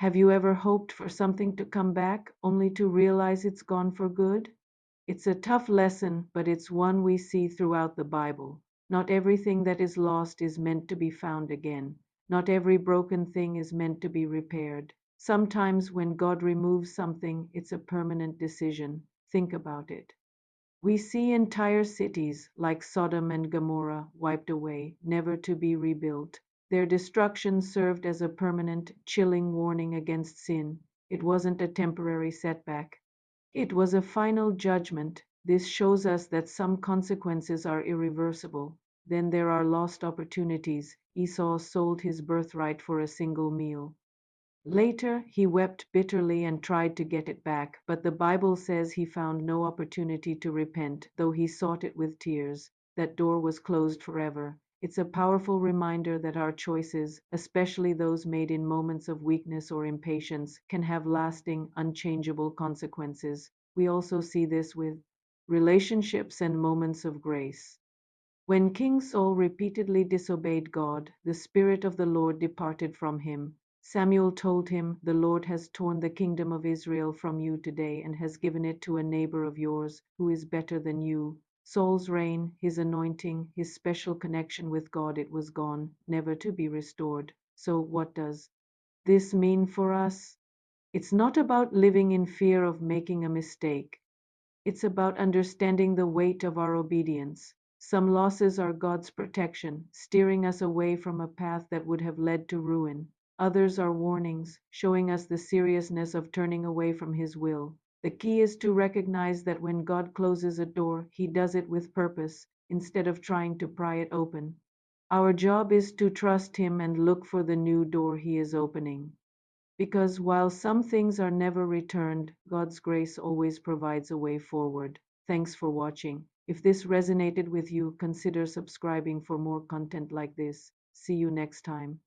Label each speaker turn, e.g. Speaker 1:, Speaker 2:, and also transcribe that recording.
Speaker 1: Have you ever hoped for something to come back only to realize it's gone for good? It's a tough lesson, but it's one we see throughout the Bible. Not everything that is lost is meant to be found again. Not every broken thing is meant to be repaired. Sometimes when God removes something, it's a permanent decision. Think about it. We see entire cities, like Sodom and Gomorrah, wiped away, never to be rebuilt. Their destruction served as a permanent, chilling warning against sin. It wasn't a temporary setback. It was a final judgment. This shows us that some consequences are irreversible. Then there are lost opportunities. Esau sold his birthright for a single meal. Later, he wept bitterly and tried to get it back, but the Bible says he found no opportunity to repent, though he sought it with tears. That door was closed forever. It's a powerful reminder that our choices, especially those made in moments of weakness or impatience, can have lasting, unchangeable consequences. We also see this with relationships and moments of grace. When King Saul repeatedly disobeyed God, the Spirit of the Lord departed from him. Samuel told him, "The Lord has torn the kingdom of Israel from you today and has given it to a neighbor of yours who is better than you." Saul's reign, his anointing, his special connection with God, it was gone, never to be restored. So what does this mean for us? It's not about living in fear of making a mistake. It's about understanding the weight of our obedience. Some losses are God's protection, steering us away from a path that would have led to ruin. Others are warnings, showing us the seriousness of turning away from His will. The key is to recognize that when God closes a door, He does it with purpose, instead of trying to pry it open. Our job is to trust Him and look for the new door He is opening. Because while some things are never returned, God's grace always provides a way forward. Thanks for watching. If this resonated with you, consider subscribing for more content like this. See you next time.